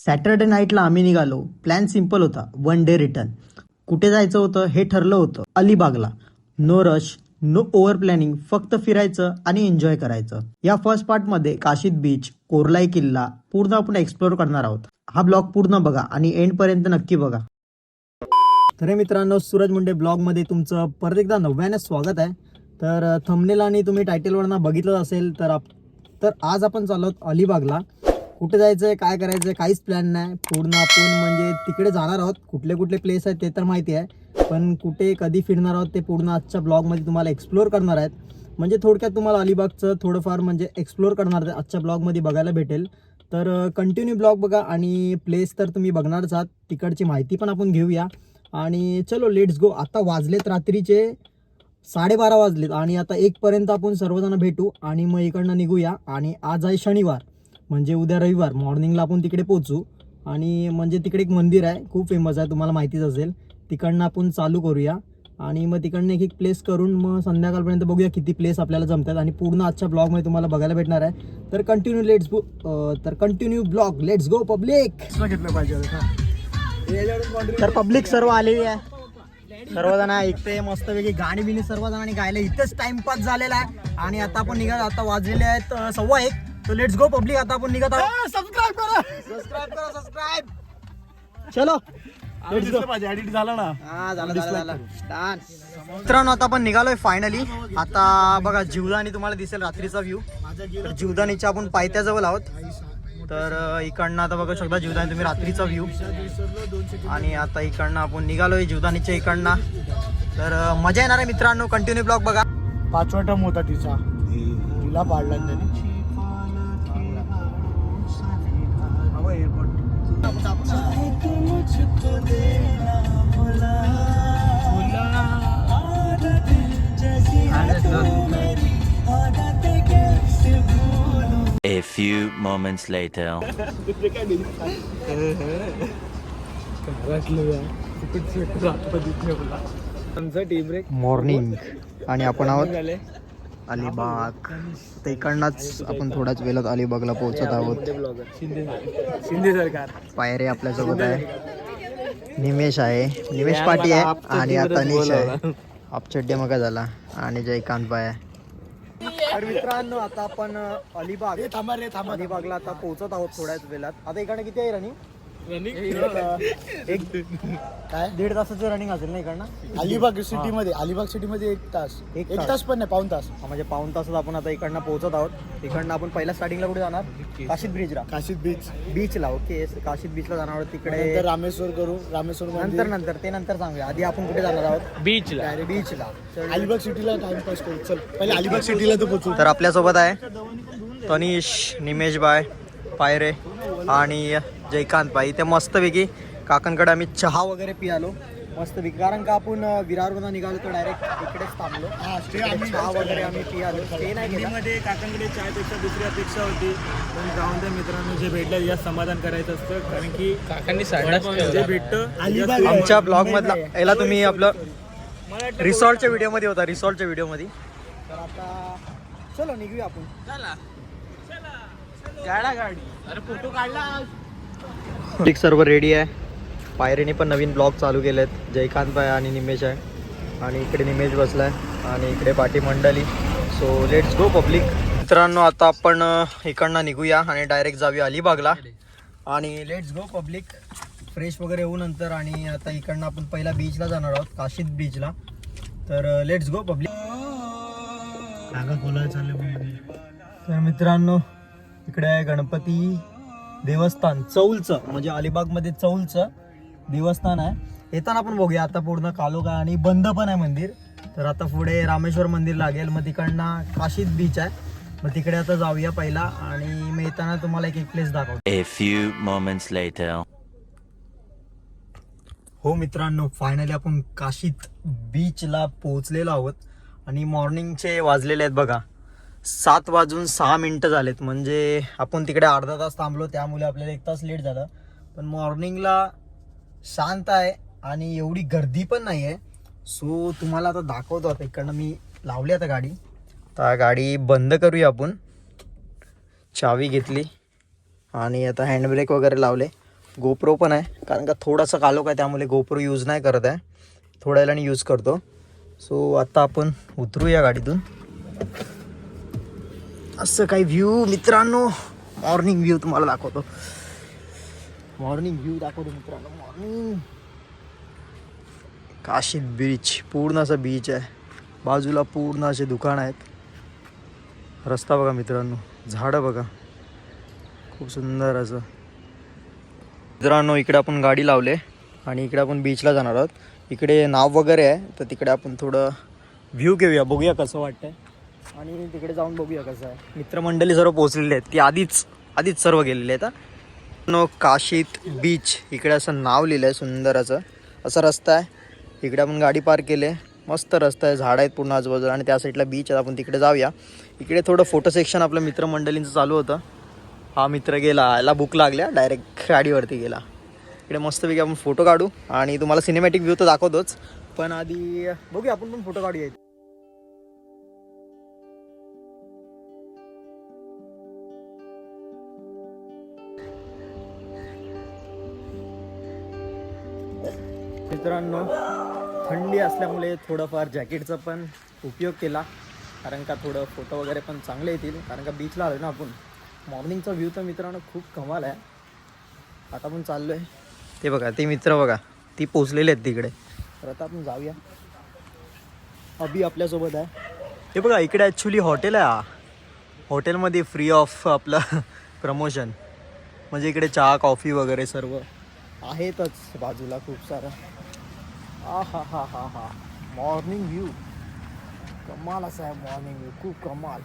Saturday नाईटला आम्ही निघालो. प्लॅन सिम्पल होता, 1 डे रिटर्न. कुठे जायचं होतं हे ठरलं होतं, अलिबागला. No rush, no over planning, फक्त फिरायचं आणि एन्जॉय करायचं. या फर्स्ट पार्टमध्ये काशीद बीच, कोरलाई किल्ला पूर्ण आपण एक्सप्लोर करणार आहोत. हा ब्लॉग पूर्ण बघा आणि एंड पर्यंत नक्की बघा. तर मित्रांनो, सूरज मुंडे ब्लॉगमध्ये तुमचं परत एकदा नव्याने स्वागत आहे. तर थंबनेल आणि तुम्ही टायटलवरनं बघितलं असेल तर आज आपण चाललो आहोत अलिबागला. कुठे जायचं आहे, काय करायचं आहे, काहीच प्लॅन नाही. पूर्ण आपण म्हणजे तिकडे जाणार आहोत. कुठले कुठले प्लेस आहेत ते तर माहिती आहे, पण कुठे कधी फिरणार आहोत ते पूर्ण आजच्या ब्लॉगमध्ये तुम्हाला एक्सप्लोर करणार आहेत. म्हणजे थोडक्यात तुम्हाला अलिबागचं थोडंफार म्हणजे एक्सप्लोर करणार आहे आजच्या ब्लॉगमध्ये बघायला भेटेल. तर कंटिन्यू ब्लॉग बघा आणि प्लेस तर तुम्ही बघणारच आहात, तिकडची माहिती पण आपण घेऊया. आणि चलो लेट्स गो. आता वाजलेत रात्रीचे 12:30 वाजलेत आणि आता 1 पर्यंत आपण सर्वजण भेटू आणि मग इकडनं निघूया. आणि आज आहे शनिवार, म्हणजे उद्या रविवार मॉर्निंगला आपण तिकडे पोहोचू. आणि म्हणजे तिकडे एक मंदिर आहे, खूप फेमस आहे, तुम्हाला माहितीच असेल. तिकडनं आपण चालू करूया आणि मग तिकडनं एक प्लेस करून मग संध्याकाळपर्यंत बघूया किती प्लेस आपल्याला जमतात. आणि पूर्ण आजच्या ब्लॉगमध्ये तुम्हाला बघायला भेटणार आहे. तर continue blog. Let's go public. घेतलं पाहिजे. तर पब्लिक सर्व आलेली आहे, सर्वजण इथे मस्तपैकी गाणी बिणी सर्वजणांनी गायला. इथेच टाइमपास झालेला आहे आणि आता आपण निघत. आता वाजलेले आहेत 1:15. तर लेट्स गो पब्लिक. आता आपण निघत आहोत. सबस्क्राईब. चलो एडिट झाला ना. हा झालं. मित्रांनो, आता आपण निघालोय फायनली. आता बघा जीवदानी तुम्हाला दिसेल रात्रीचा व्ह्यू. जीवदानीच्या आपण पायथ्याजवळ आहोत. तर इकडनं आता बघू शकता जीवदानी तुम्ही रात्रीचा व्ह्यू. आणि आता इकडनं आपण निघालोय जीवदानीच्या इकडनं. तर मजा येणार आहे मित्रांनो, कंटिन्यू ब्लॉग बघा. 5वा टर्म होता तिला पाडला त्यांनी. A few moments later. Morning आणि आपण आहोत अलिबाग. तर इकडनंच आपण थोड्याच वेळात अलिबागला पोहोचत आहोत. शिंदे सरकार पायरे आपल्यासोबत आहे. निमेश आहे, निमेश पाटी आहे आणि आता निश आहे. आपचड्डे मग झाला आणि जयकांत बाय आहे. तर मित्रांनो, आता आपण अलिबागला आता पोहोचत आहोत थोड्याच वेळात. आता इकडनं किती आहे रनिंग? एक काय 1.5 तासाचं रनिंग असेल ना इकडनं अलिबाग सिटीमध्ये. 1 तास. एक तास पण नाही, पाऊण तास. म्हणजे पाऊण तासात आपण आता इकडनं पोहोचत आहोत. इकडनं आपण पहिल्या स्टार्टिंगला कुठे जाणार? काशीद ब्रिजला. काशीद बीचला. ओके, काशीद बीचला जाणार आहोत. तिकडे रामेश्वर करू. रामेश्वर नंतर ते नंतर सांगूया. आधी आपण कुठे जाणार आहोत? बीचला. अलिबाग सिटीला टाइमपास करू. चल पहिले अलिबाग सिटीला तर पोहोचू. तर आपल्यासोबत आहे तनिष, निमेश बाय, पायरे आणि जयकांत बाई. इथे मस्तपैकी काकांकडे आम्ही चहा वगैरे पियालो मस्तपैकी, कारण का आपण विरारवरून निघालो तर डायरेक्ट इकडेच थांबलो. चहा वगैरे आम्ही पियालो. ते नाही केलं मध्ये काकांकडे चायपेक्षा दुसरी अपेक्षा होती, पण जाऊन त्या मित्रांनो जे भेटलं या समाधान करायचं असतं, कारण की काकांनी जे भेटतं आमच्या ब्लॉग मधला याला तुम्ही आपलं रिसॉर्टच्या व्हिडिओमध्ये होता. रिसॉर्टच्या व्हिडिओमध्ये. तर आता चलो निघूया आपण. गाडी अरे फोटो काढला. सर्व रेडी आहे. पायरीने पण नवीन ब्लॉग चालू केलेत. जयकांत भाई आणि निमेश आहे आणि इकडे निमेश बसलाय आणि इकडे पाठी मंडळी. So let's go public. मित्रांनो, आता आपण इकडनं निघूया आणि डायरेक्ट जाऊया अलिबागला. आणि लेट्स गो पब्लिक. फ्रेश वगैरे होऊ नंतर. आणि आता इकडनं आपण पहिला बीचला जाणार आहोत, काशीद बीचला. तर लेट्स गो पब्लिक. तर मित्रांनो, इकडे आहे गणपती देवस्थान चौलचं, म्हणजे अलिबागमध्ये चौलचं देवस्थान आहे. येताना आपण बघूया. आता पूर्ण कालोगा आणि बंद पण आहे मंदिर. तर आता पुढे रामेश्वर मंदिर लागेल, मग तिकडनं काशीद बीच आहे, मग तिकडे आता जाऊया पहिला. आणि मग येताना तुम्हाला एक प्लेस दाखवतो. A few moments later. हो मित्रांनो, फायनली आपण काशीद बीचला पोहोचलेलो आहोत. आणि मॉर्निंगचे वाजलेले आहेत बघा 7:06 झालेत. म्हणजे आपण तिकडे अर्धा तास थांबलो, त्यामुळे आपल्याला 1 तास लेट झालं. पण मॉर्निंगला शांत आहे आणि एवढी गर्दी पण नाही आहे. सो तुम्हाला आता दाखवतो. आता इकडनं मी लावली आता गाडी. तर गाडी बंद करूया आपण. चावी घेतली आणि आता हँडब्रेक वगैरे लावले. गोप्रो पण आहे, कारण का थोडासा कालोख आहे त्यामुळे गोप्रो यूज नाही करत आहे, थोड्या वेळाने यूज करतो. सो आता आपण उतरूया गाडीतून. असं काही व्ह्यू मित्रांनो, मॉर्निंग व्ह्यू तुम्हाला दाखवतो. मॉर्निंग व्ह्यू दाखवतो मित्रांनो. मॉर्निंग काशीद बीच, पूर्ण असं बीच आहे, बाजूला पूर्ण असे दुकान आहेत. रस्ता बघा मित्रांनो, झाडं बघा, खूप सुंदर असं. मित्रांनो इकडे आपण गाडी लावले आणि इकडे आपण बीचला जाणार आहोत. इकडे नाव वगैरे आहे, तर तिकडे आपण थोडं व्ह्यू घेऊया, बघूया कसं वाटतंय आणि तिकडे जाऊन बघूया कसं आहे. मित्रमंडळी सर्व पोहोचलेले आहेत, ती आधीच सर्व गेलेले आहेत. नो काशीद बीच इकडे असं नाव लिहिलं आहे, सुंदर असा रस्ता आहे. इकडे आपण गाडी पार्क केले, मस्त रस्ता आहे, झाडं आहेत पूर्ण आजूबाजूला आणि त्या साईडला बीच आहे. आपण तिकडे जाऊया. इकडे थोडं फोटो सेक्शन आपलं मित्रमंडळींचं चालू होतं. हा मित्र गेला, याला भूक लागल्या, डायरेक्ट गाडीवरती गेला. इकडे मस्तपैकी आपण फोटो काढू आणि तुम्हाला सिनेमॅटिक व्ह्यू तर दाखवतोच, पण आधी बघूया आपण पण फोटो काढूया. मित्रांनो थंडी असल्यामुळे थोडंफार जॅकेटचा पण उपयोग केला, कारण का थोडं फोटो वगैरे पण चांगले येतील, कारण का बीचला आलो ना आपण. मॉर्निंगचा व्ह्यू तर मित्रांनो खूप कमाल आहे. आता आपण चाललो आहे, ते बघा ते मित्र बघा, ती पोचलेले आहेत तिकडे. तर आता आपण जाऊया. अभि आपल्यासोबत आहे. हे बघा इकडे ॲक्च्युली हॉटेल आहे. हा हॉटेलमध्ये फ्री ऑफ आपलं प्रमोशन, म्हणजे इकडे चहा कॉफी वगैरे सर्व आहेतच बाजूला खूप सारं. हा मॉर्निंग व्ह्यू कमाल असा आहे. मॉर्निंग व्ह्यू खूप कमाल,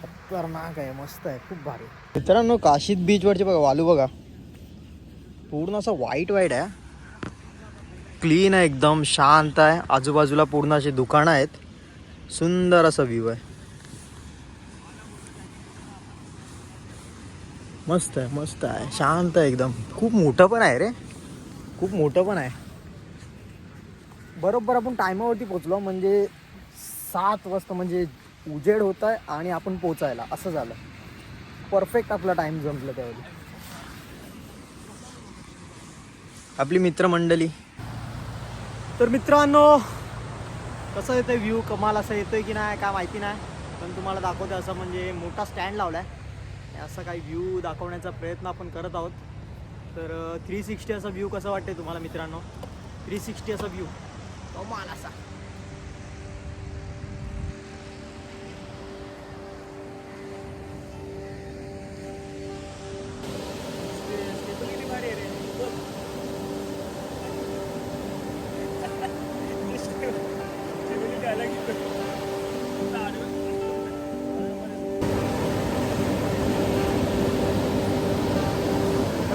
खतरनाक आहे, मस्त आहे, खूप भारी. मित्रांनो काशीद बीचवरचे बघा वालू बघा, पूर्ण असं व्हाईट आहे, क्लीन आहे, एकदम शांत आहे. आजूबाजूला पूर्ण असे दुकानं आहेत, सुंदर असा व्ह्यू आहे, मस्त आहे, शांत आहे एकदम. खूप मोठं पण आहे रे, खूप मोठं पण आहे. बरोबर आपण टायमावरती पोचलो, म्हणजे 7 वाजता, म्हणजे उजेड होत आहे आणि आपण पोचायला असं झालं. परफेक्ट आपला टाइम जमलं त्यावेळी. आपली मित्रमंडळी. तर मित्रांनो कसं येतं व्ह्यू, कमाल असं येतोय की नाही काय माहिती नाही, पण तुम्हाला दाखवते. असं म्हणजे मोठा स्टँड लावला आहे, असा काही व्ह्यू दाखवण्याचा प्रयत्न आपण करत आहोत. तर 360 असा व्ह्यू कसा वाटते तुम्हाला मित्रांनो? 360 असा व्ह्यू कमाल असा.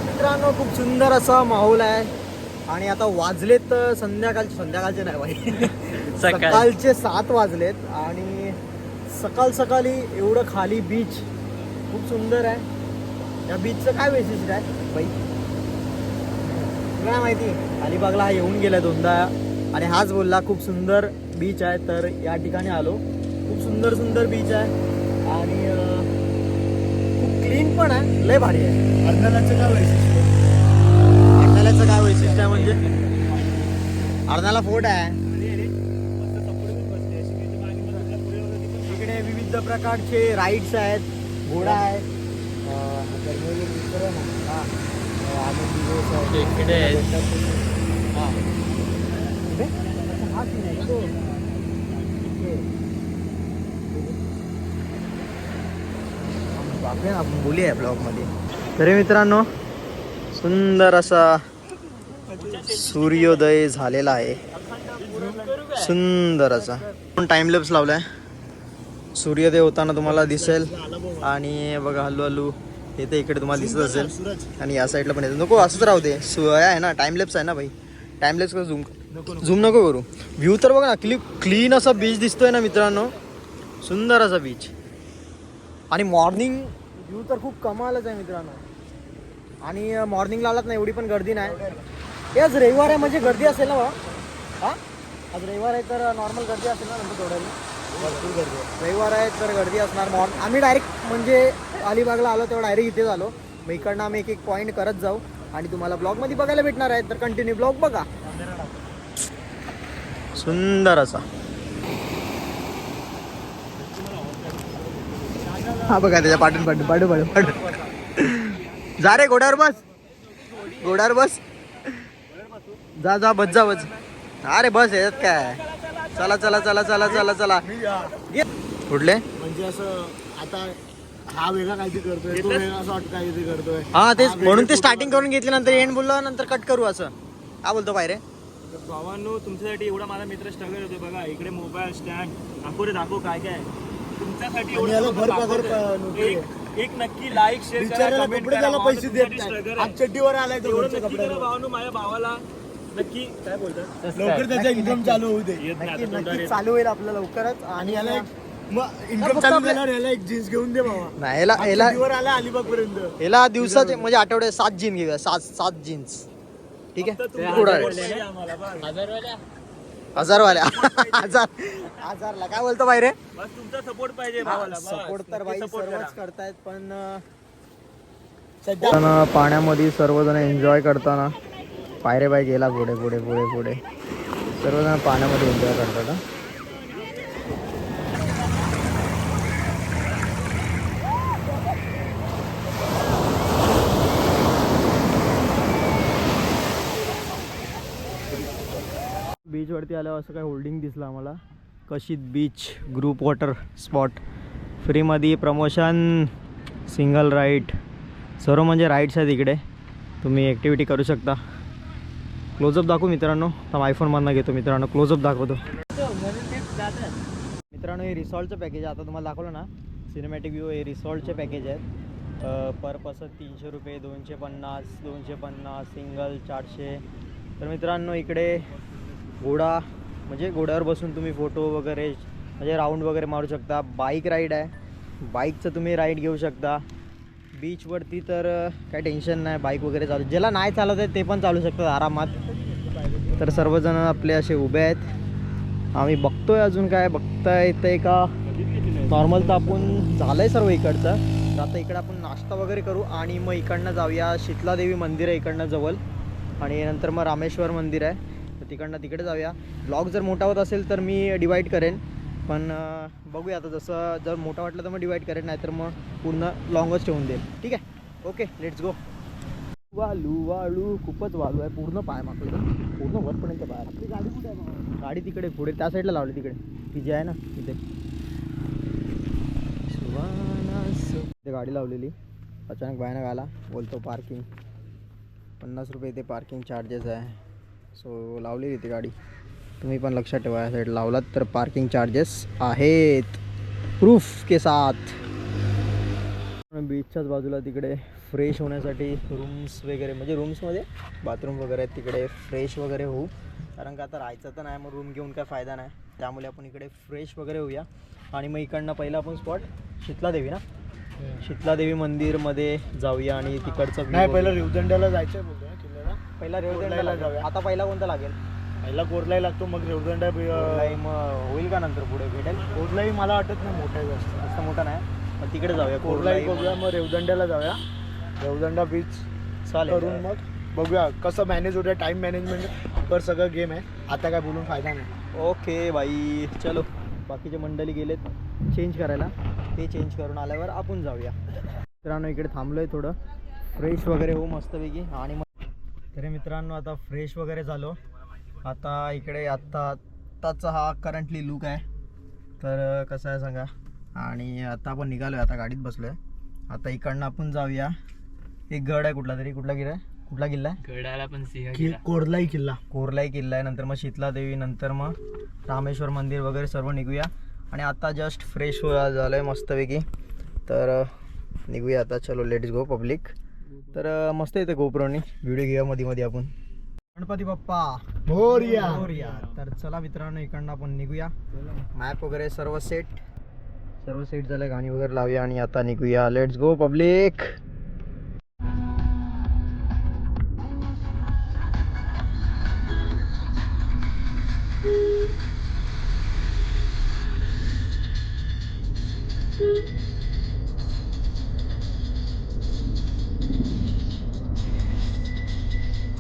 मित्रांनो खूप सुंदर असा माहोल आहे आणि आता वाजलेत संध्याकाळचे नाही बाई सकाळचे 7 वाजलेत आणि सकाळी एवढं खाली बीच खूप सुंदर आहे. या बीचचं काय वैशिष्ट्य आहे बाई काय माहिती? अलिबागला हा येऊन गेला 2दा आणि हाच बोलला खूप सुंदर बीच आहे. तर या ठिकाणी आलो, खूप सुंदर बीच आहे आणि खूप क्लीन पण आहे, लय भारी आहे. अर्नाळ्याचं काय वैशिष्ट्य? अर्नाळ्याचं काय वैशिष्ट्य आहे म्हणजे अर्नाळा फोर्ट आहे. इकडे विविध प्रकारचे राईड्स आहेत, घोडा आहे, आपण बोलूया ब्लॉग मध्ये. तर मित्रांनो सुंदर असा सूर्योदय झालेला आहे, सुंदर असा. टाइम लॅप्स लावलाय, सूर्योदय होताना तुम्हाला दिसेल आणि बघा हल्लू येते इकडे तुम्हाला दिसत असेल आणि या साईडला पण येते. नको असंच राहू दे, आहे ना टाइमलेप्स आहे ना भाई, टाइमलेप्स का झूम नको करू. व्ह्यू तर बघा ना, क्लीन असा बीच दिसतोय ना मित्रांनो, सुंदर असा बीच आणि मॉर्निंग व्ह्यू तर खूप कमालच आहे मित्रांनो. आणि मॉर्निंगला आलात ना एवढी पण गर्दी नाही. हे आज रविवार आहे म्हणजे गर्दी असेल ना बा? हां आज रविवार आहे तर नॉर्मल गर्दी असेल ना, नंतर थोड्याने भरपूर गर्दी आहे. रविवार आहे तर गर्दी असणार. आम्ही डायरेक्ट म्हणजे अलिबागला आलो तेव्हा डायरेक्ट इथेच आलो. मग इकडनं आम्ही एक पॉईंट करत जाऊ आणि तुम्हाला ब्लॉगमध्ये बघायला भेटणार आहे. तर कंटिन्यू ब्लॉग बघा. सुंदर असा हा बघा त्याच्या पाठून पाठून पाठू पाठू पाठू जा रे घोड्यावर बस, घोड्यावर बस, जा जा बस जा बस. अरे बस याच्यात काय, चला चला चला चला चला चला. कुठले म्हणजे असं आता हा वेगळा काहीतरी करतोय, तो वेगळा असं वाटतं काहीतरी करतोय. हा तेच म्हणून ते स्टार्टिंग करून घेतली, नंतर एंड बोललो, नंतर कट करू असं काय बोलतो बाहेर. भावांनो तुमच्यासाठी एवढा माझा मित्र स्ट्रगल होतो बघा. इकडे मोबाईल स्टँड दाखवू रे, दाखव काय काय तुमच्यासाठी एक नक्की लाईक शेअर करा, कमेंट करा. पैसे देत चड्डीवर आलाय भावांनो. माझ्या भावाला नक्की काय बोलतात लवकर त्याचा इन्कम चालू होऊ दे. नक्की चालू होईल आपलं लवकरच. आणि याला इन्कम चालू केल्यावर याला एक जीन्स घेऊन दे भावा. नाही याला आला अलिबाग पर्यंत. याला दिवसाचे म्हणजे आठवड्यात 7 जीन्स घेऊया, 7 जीन्स. ठीक आहे, हजारवाल्या हजारला काय बोलतो बाहेर. बस तुमचा सपोर्ट पाहिजे भावाला. सपोर्ट तर बाई सर्वच करतायत, पण पाण्यामध्ये सर्वजण एन्जॉय करताना पायरे बाई गेला पुढे पुढे पुढे पुढे सर्वजण पाण्यामध्ये एन्जॉय करतात. बीचवरती आल्यावर असं काय होल्डिंग दिसलं आम्हाला, कशीत बीच ग्रुप वॉटर स्पॉट, फ्रीमध्ये प्रमोशन, सिंगल राईड, सर्व म्हणजे राईड्स आहेत इकडे, तुम्ही ॲक्टिव्हिटी करू शकता. क्लोजअप दाखवू मित्रांनो, तर आयफोनमधनं घेतो मित्रांनो, क्लोजअप दाखवतो मित्रांनो. हे रिसॉर्टचं पॅकेज आहे, आता तुम्हाला दाखवलं ना सिनेमॅटिक व्ह्यू, हे रिसॉर्टचे पॅकेज आहेत. पर पर्सन 300 रुपये, 250, 250 सिंगल 400. तर मित्रांनो इकडे घोडा म्हणजे घोड्यावर बसून तुम्ही फोटो वगैरे म्हणजे राऊंड वगैरे मारू शकता. बाईक राईड आहे, बाईकचं तुम्ही राईड घेऊ शकता. बीचवरती तर काय टेन्शन नाही, बाईक वगैरे चालू, ज्याला नाही चालत आहे ते पण चालू शकतात आरामात. तर सर्वजण आपले असे उभे आहेत, आम्ही बघतोय अजून काय बघता येतंय का. नॉर्मल तर आपण झालं आहे सर्व इकडचं. तर आता इकडं आपण नाश्ता वगैरे करू आणि मग इकडनं जाऊया. शीतलादेवी मंदिर आहे इकडनं जवळ, आणि नंतर मग रामेश्वर मंदिर आहे, तर तिकडनं तिकडे जाऊया. ब्लॉग जर मोठा होत असेल तर मी डिवाईड करेन, पण बघूया आता, जसं जर मोठा वाटलं तर मग डिवाईड करेन, नाहीतर मग पूर्ण लॉंगच ठेवून देईल. ठीक आहे, ओके लेट्स गो. वाळू वाळू खूपच वाळू आहे, पूर्ण पाय मागलं, पूर्ण वरपर्यंत पाय. आपली गाडी कुठे आहे? गाडी तिकडे पुढे त्या साईडला लावली, तिकडे ती जी आहे ना तिथे तिथे गाडी लावलेली. अचानक भयानक आला, बोलतो पार्किंग 50 रुपये इथे पार्किंग चार्जेस आहे. सो लावलेली ती गाडी, तुम्ही पण लक्षात ठेवा, या साईड लावलात तर पार्किंग चार्जेस आहेत प्रूफ के साथ. बीचच्याच बाजूला तिकडे फ्रेश होण्यासाठी रूम्स वगैरे, म्हणजे रूम्समध्ये बाथरूम वगैरे आहेत, तिकडे फ्रेश वगैरे होऊ, कारण का आता राहायचं तर नाही, मग रूम घेऊन काय फायदा नाही. त्यामुळे आपण इकडे फ्रेश वगैरे होऊया. आणि मग इकडनं पहिला आपण स्पॉट शीतलादेवी ना, शीतलादेवी मंदिरमध्ये जाऊया आणि तिकडचं नाही पहिला रेवदंड्याला जायचं बोलतोय किल्ल्याला. पहिला रेवदंड्याला जाऊया. आता पहिला कोणता लागेल? पहिला कोरलाई लागतो, मग रेवदंडा मग होईल का नंतर पुढे भेटेल? कोरलाई मला वाटत नाही मोठा आहे, जास्त मोठा नाही, पण तिकडे जाऊया. कोरलाई बघूया, मग रेवदंड्याला जाऊया. रेवदंडा बीच चालेल करून मग बघूया कसं मॅनेज होतं. टाईम मॅनेजमेंट पर सगळं गेम आहे, आता काय बोलून फायदा नाही. ओके बाई, चलो. बाकीचे मंडळी गेलेत चेंज करायला, ते चेंज करून आल्यावर आपण जाऊया. मित्रांनो इकडे थांबलो आहे, थोडं फ्रेश वगैरे होऊ मस्तपैकी. आणि मग तरी मित्रांनो आता फ्रेश वगैरे झालो. आता इकडे आत्ताचा हा करंटली लुक आहे, तर कसं आहे सांगा. आणि आता आपण निघालो आहे, आता गाडीत बसलो आहे. आता इकडनं आपण जाऊया. एक गड आहे कुठला तरी, कुठला किल्ला आहे? गडाला पण कोरलाई किल्ला आहे. नंतर मग शीतलादेवी, नंतर मग रामेश्वर मंदिर वगैरे सर्व निघूया. आणि आता जस्ट फ्रेश झालं आहे मस्तपैकी, तर निघूया आता. चलो लेट्स गो पब्लिक. तर मस्त येते गोप्रोनी व्हिडिओ घेऊया मध्ये मध्ये आपण. गणपती बाप्पा मोरया. तर चला मित्रांनो इकडनं आपण निघूया. मॅप वगैरे सर्व सेट झालं, गाणी वगैरे लावूया आणि आता निघूया. Let's go public.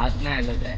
हात नाही आलं काय.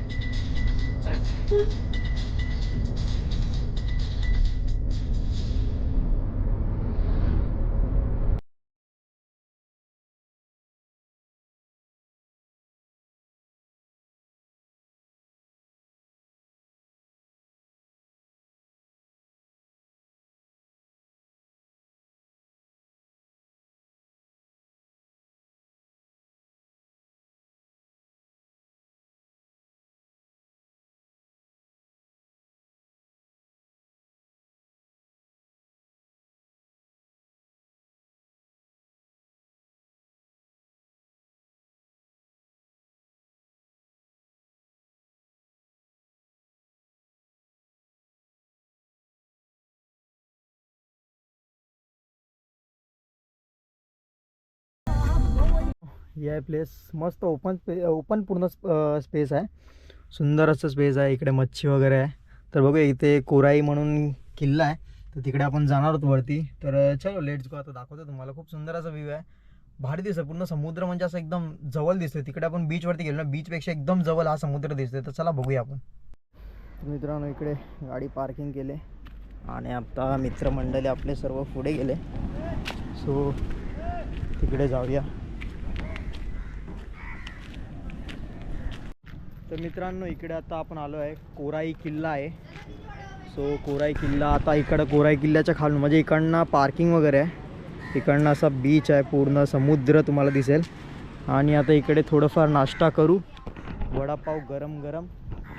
हे आहे प्लेस मस्त ओपन पूर्ण स्पेस आहे. सुंदर असं स्पेस आहे. इकडे मच्छी वगैरे आहे. तर बघूया इथे कोराई म्हणून किल्ला आहे. तर तिकडे आपण जाणार आहोत वरती. तर चलो लेट्स गो. आता दाखवतो तुम्हाला. खूप सुंदर असा व्ह्यू आहे. भारी दिसतं पूर्ण समुद्र म्हणजे असं एकदम जवळ दिसतं. तिकडे आपण बीचवरती गेलो ना, बीचपेक्षा एकदम जवळ हा समुद्र दिसतोय. तर चला बघूया आपण. मित्रांनो इकडे गाडी पार्किंग केले आणि आता मित्रमंडळी आपले सर्व पुढे गेले. सो तिकडे जाऊया. तर मित्रांनो इकडे आता आपण आलो आहे. कोराई किल्ला आहे. सो कोराई किल्ला आता इकडं कोराई किल्ल्याच्या खालून म्हणजे इकडनं पार्किंग वगैरे आहे. इकडनं असा बीच आहे. पूर्ण समुद्र तुम्हाला दिसेल. आणि आता इकडे थोडंफार नाश्ता करू. वडापाव गरम गरम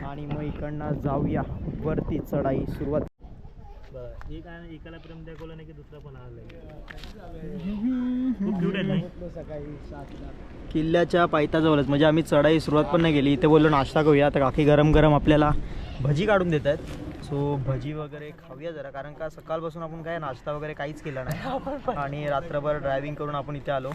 आणि मग इकडनं जाऊया वरती. चढाई सुरुवात. एक आहे एकाला प्रेम दाखवलं नाही की दुसरा पण आला. खूप क्यूट आहे नाही सकाळी 7ला किल्ल्याच्या पायथ्याजवळच म्हणजे आम्ही चढाई सुरुवात पण नाही केली. इथे बोललो नाश्ता करूया. तर काकी गरम गरम आपल्याला भजी काढून देत आहेत. सो भजी वगैरे खाऊया जरा. कारण का सकाळपासून आपण काय नाश्ता वगैरे काहीच केला नाही आणि रात्रभर ड्रायव्हिंग करून आपण इथे आलो.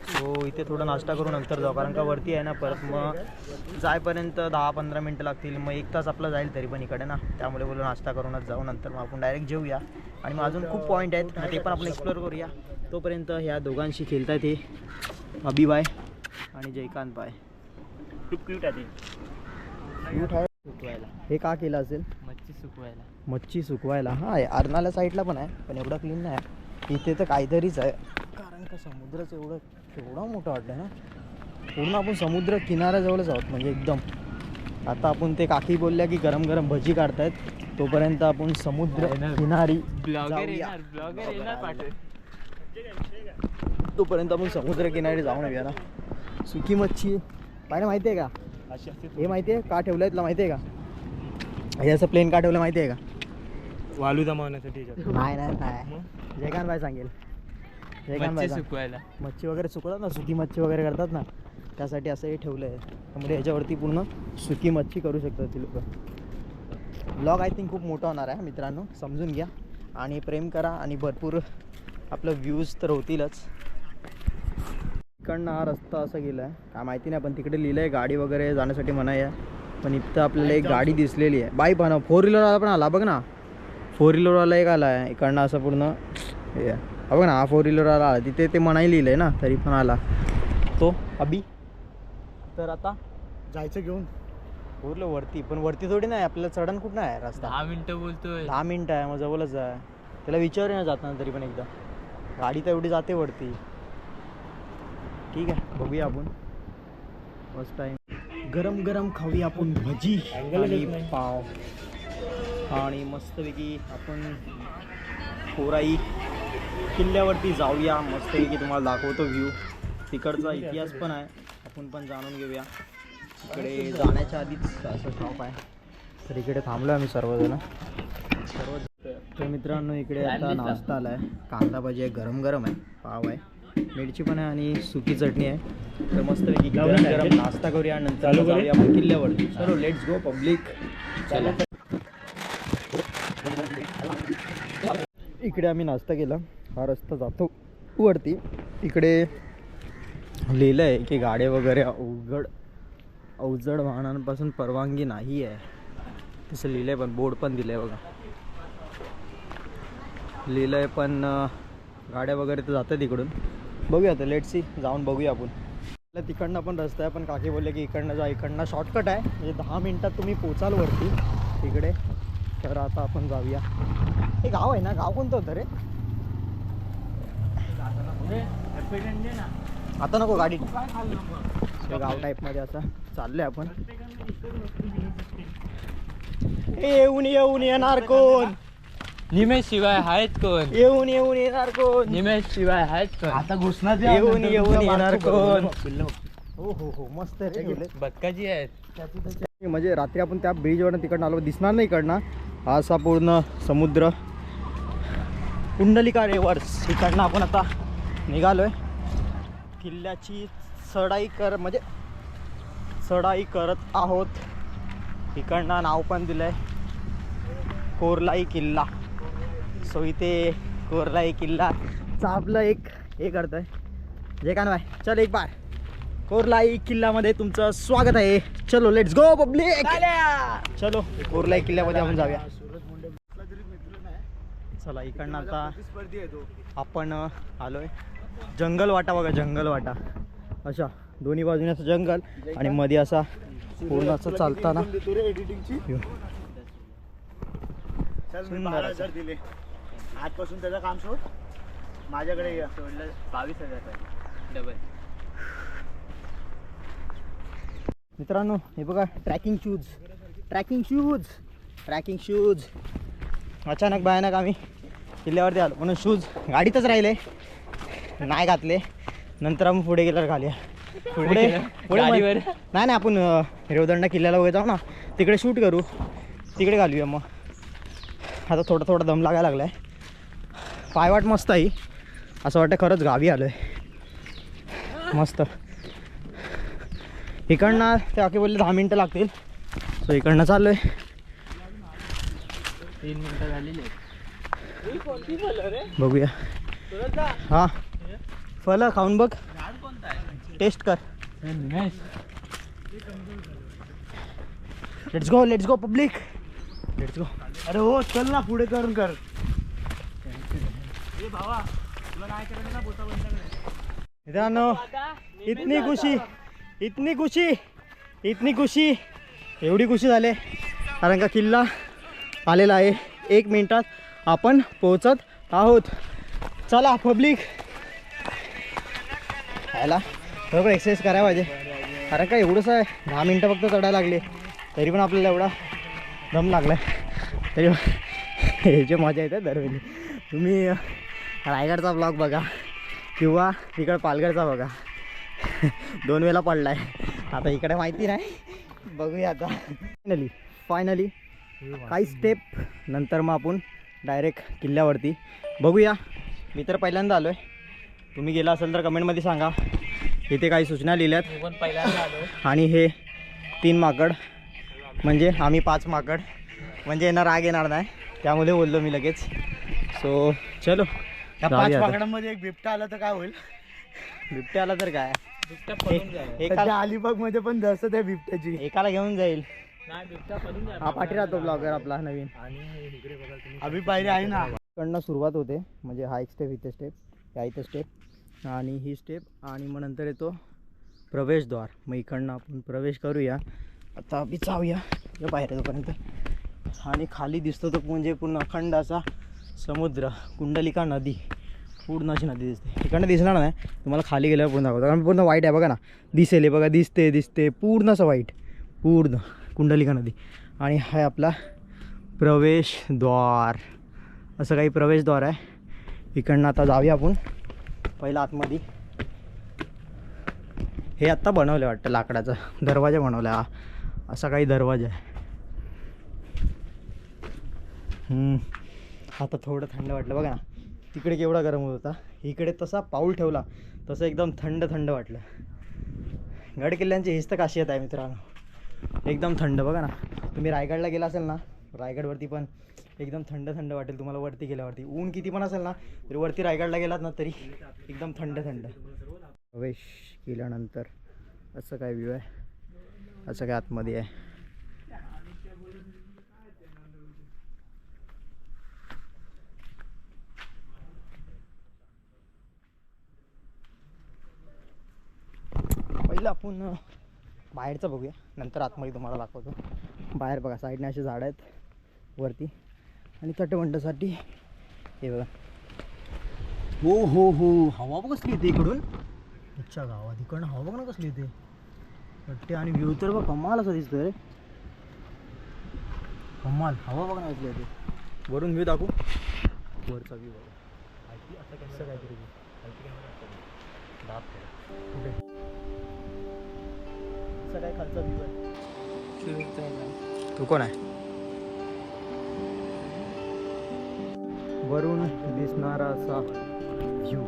सो इथे थोडा नाश्ता करून नंतर जाऊ. कारण का वरती आहे ना, परत मग जायपर्यंत 10-15 मिनटं लागतील. मग 1 तास आपला जाईल तरी पण इकडे ना. त्यामुळे बोललो नाश्ता करूनच जाऊ. नंतर मग आपण डायरेक्ट जेऊया. आणि मग अजून खूप पॉईंट आहेत ते पण आपण एक्सप्लोअर करूया. तोपर्यंत ह्या दोघांशी खेळतायत हे अभिबाय आणि जयकांत बाय. खूप क्यूट आहे ते. क्यूट आहे. सुकवायला हे का केलं असेल? मच्छी सुकवायला. मच्छी सुकवायला. हां अर्नाला साईडला पण आहे पण एवढा क्लीन नाही आहे. इथे तर काहीतरीच आहे. कारण का समुद्राचं एवढा मोठा वाटतं ना. पूर्ण आपण समुद्र किनाऱ्याजवळच आहोत म्हणजे एकदम. आता आपण ते काकी बोलल्या की गरम गरम भजी काढतायत. तोपर्यंत आपण समुद्र किनारी ब्लॉगर येणार पाठव. तोपर्यंत आपण समुद्र किनारी जाऊन येऊया ना. सुकी मच्छी पाहिजे माहिती आहे का? हे माहिती आहे का ठेवलं आहे तुला माहिती आहे का? हे असं प्लेन का ठेवलं माहिती आहे का? वालू जमावण्यासाठी. नाही नाही नाही जयकांत भाई सांगेल. जयकांत भाई सुकवायला मच्छी वगैरे सुकवतात ना, सुकी मच्छी वगैरे करतात ना, त्यासाठी असं हे ठेवलं आहे. त्यामुळे ह्याच्यावरती पूर्ण सुकी मच्छी करू शकतात ती लोक. ब्लॉग आय थिंक खूप मोठा होणार आहे मित्रांनो, समजून घ्या आणि प्रेम करा आणि भरपूर आपलं व्ह्यूज तर होतीलच. इकडनं हा रस्ता असा गेला आहे काय माहिती नाही, पण तिकडे लिहिलं आहे गाडी वगैरे जाण्यासाठी मनाई आहे. पण इथं आपल्याला एक गाडी दिसलेली आहे. बाई पण 4 व्हीलरवाला पण आला बघ ना. 4 व्हीलरवाला एक आला आहे इकडनं असं पूर्ण हे बघ ना. हा 4 व्हीलरवाला आला तिथे ते मनाई लिहिलं आहे ना, तरी पण आला तो अभि. तर आता जायचं घेऊन बोललो वरती, पण वरती थोडी नाही आपल्याला चढण कुठं आहे रस्ता. 10 मिनिटं बोलतोय. 10 मिनिटं आहे मग जवळच आहे. त्याला विचारूया जाताना तरी पण एकदा. गाडी तर एवढी जाते वरती. ठीक आहे बघूया आपण. फर्स्ट टाइम गरम गरम खाऊया आपण भजी आणि पाव आणि मस्तपैकी आपण कोराई किल्ल्यावरती जाऊया. मस्तपैकी तुम्हाला दाखवतो व्ह्यू. तिकडचा इतिहास पण आहे आपण पण जाणून घेऊया. इकडे जाण्याच्या आधीच असं शॉप आहे तर इकडे थांबलो आम्ही सर्वजण. तर मित्रांनो इकडे आता नाश्ता आला आहे. कांदा भाजी आहे, गरम गरम आहे, पाव आहे, मिरची पण आहे आणि सुकी चटणी आहे. तर मस्तपैकी गरम गरम नाश्ता करूया नंतर जाऊया आपण किल्ल्यावरती. चलो लेट्स गो पब्लिक. चला इकडे आम्ही नाश्ता केला. हा रस्ता जातो वरती. इकडे लिहिलं आहे की गाड्या वगैरे अवजड वाहनांपासून परवानगी नाही आहे तसं लिहिलं आहे. पण बोर्ड पण दिलं आहे बघा, लिहिलं आहे. पण गाड्या वगैरे तर जातात इकडून. बघूया आता लेट्स सी, जाऊन बघूया आपण. तिकडनं पण रस्ता आहे, पण काकी बोलले की इकडनं जा, इकडनं शॉर्टकट आहे, म्हणजे 10 मिनिटात तुम्ही पोचाल वरती तिकडे. तर आता आपण जाऊया. हे गाव आहे ना, गाव कोणतं होतं रे? आता नको गाडी, गाव टाईपमध्ये असं चाललंय आपण. येऊन येऊन येणार कोण, निमेश शिवाय आहेत कोण, येऊन येऊन येणार कोण, निमेश शिवाय आहेत कोण. आता घोषणा येऊन येऊन येणार कोण. हो हो हो, मस्त रे ठेवले. बदकाजी आहेत. म्हणजे रात्री आपण त्या ब्रिजवरनं तिकडनं आलो, दिसणार नाही इकडनं. हा असा पूर्ण समुद्र, कुंडलिका रिव्हर्स. इकडनं आपण आता निघालोय. किल्ल्याची चढाई म्हणजे चढाई करत आहोत. इकडनं नाव पण दिलंय कोरलाई किल्ला. सो इथे कोरलाई किल्लाचा आपलं एक हे करतोय जे का नाही. चल एक बार कोरलाई किल्ल्यामध्ये तुमचं स्वागत आहे. चलो लेट्स गो पब्लिक, चलो कोरलाई किल्ल्यामध्ये आपण जाऊया. चला इकडनं आता आपण आलोय. जंगल वाटा बघा, जंगल वाटा अशा दोन्ही बाजूने असं जंगल आणि मध्ये असा पूर्ण असं चालताना. सुंदर 12,000 दिले आजपासून त्याचं काम सोड. माझ्याकडे या. सोडलं 22,000 डबल. मित्रांनो हे बघा, trekking shoes, trekking shoes, trekking shoes. अचानक भयानक आम्ही किल्ल्यावरती आलो म्हणून शूज गाडीतच राहिले, नाही घातले. नंतर आम्ही पुढे गेल्यावर घालूया. पुढे गाडीवर नाही आपण रेवदंडा किल्ल्याला वगैरे जाऊ ना, तिकडे शूट करू, तिकडे घालूया. मग आता थोडा थोडा दम लागायला लागला आहे. पायवाट मस्त आहे, असं वाटतं खरंच गावी आलो आहे. मस्त. इकडनं ते आके बोलले 10 मिनटं लागतील. सो इकडनं चाललो आहे. 3 मिनिटं झालेली आहेत. बघूया. हां फलं खाऊन बघ, टेस्ट कर. Nimesh let's go public, let's go. अरे हो चल ना, पुढे करून कर. मित्रांनो इतनी खुशी, इतनी खुशी, इतनी खुशी, एवढी खुशी झाली कारण का किल्ला आलेला आहे. 1 मिनिटात आपण पोहोचत आहोत. चला पब्लिक, यायला बरोबर एक्सरसाइज करायला पाहिजे कारण का एवढंच आहे. 10 मिनटं फक्त चढायला लागले तरी पण आपल्याला एवढा दम लागला आहे. तरी ह्याची मजा येते दरवेळी. तुम्ही रायगडचा ब्लॉग बघा किंवा तिकडं पालघरचा बघा, 2 वेळेला पडला आहे. आता इकडे माहिती नाही, बघूया आता. फायनली काही स्टेप नंतर मग आपण डायरेक्ट किल्ल्यावरती बघूया. मी तर पहिल्यांदा आलो आहे. तुम्ही गेला असेल तर कमेंटमध्ये सांगा. इथे काही सूचना लिहिल्यात. मी पण पहिल्यांदा आलो. आणि हे 3 माकड म्हणजे आम्ही 5 माकड, म्हणजे यांना राग येणार नाही त्यामुळे बोललो मी लगेच. सो चलो त्या 5 पाकडांमध्ये एक बिबटा आला तर काय होईल? बिबट्या आला तर काय, बिबट्या पळून जाईल. एका अलिबाग मध्ये पण दहशत आहे बिबट्याची. एकाला घेऊन जाईल. नाही बिबट्या पळून जाईल. हा पाठी राहतो ब्लॉगर आपला नवीन. अभि पायरी आहे ना. इकडनं सुरुवात होते, म्हणजे हा एक स्टेप, इथे स्टेप, ह्या इथे स्टेप आणि ही स्टेप आणि मग नंतर येतो प्रवेशद्वार. मग इकडनं आपण प्रवेश करूया. आता आम्ही जाऊया या बाहेर तोपर्यंत. आणि खाली दिसतो तो म्हणजे पूर्ण अखंड असा समुद्र, कुंडलिका नदी, पूर्ण अशी नदी दिसते. इकडनं दिसणार नाही तुम्हाला, खाली गेल्यावर पूर्ण दाखवतो कारण पूर्ण वाईट आहे बघा ना, दिसेल हे बघा, दिसते पूर्ण असं वाईट, पूर्ण कुंडलिका नदी. आणि हा आपला प्रवेशद्वार, असं काही प्रवेशद्वार आहे. इकडनं आता जाऊया आपण पहिला आतमध्ये. हे आत्ता बनवलं वाटतं, लाकडाचा दरवाजा बनवला. हा असा काही दरवाजा आहे. आता थोडं थंड वाटलं बघा ना. तिकडे केवढा गरम होत होता, इकडे तसा पाऊल ठेवला तसं एकदम थंड वाटलं. गड किल्ल्यांची हीच तर खासियत आहे मित्रांनो, एकदम थंड. बघा ना, तुम्ही रायगडला गेला असेल ना, रायगडवरती पण एकदम थंड वाटेल तुम्हाला वरती गेल्यावरती. ऊन किती पण असेल ना तरी वरती रायगडला गेलात ना तरी एकदम थंड. प्रवेश केल्यानंतर असं काय व्ह्यू आहे, असं काय आतमध्ये आहे. पहिले आपण बाहेरचं बघूया, नंतर आतमध्ये तुम्हाला दाखवतो. बाहेर बघा साईडने असे झाडं आहेत वरती, आणि तटबंडासाठी हे बघा. हो हो हो, हवा बघ कसली येते इकडून. अच्छा, गावात इकडनं हवा बघ ना कसली येते वाटते. आणि व्ह्यू तर बघ कमाल असं दिसतोय रे, कमाल. हवा बघ ना कसली येते. वरून व्ह्यू दाखवू, वरचा व्ह्यू बघा असं काहीतरी कुठे असं काय खालचा व्ह्यू आहे. तू कोण आहे? वरून दिसणारा असा व्ह्यू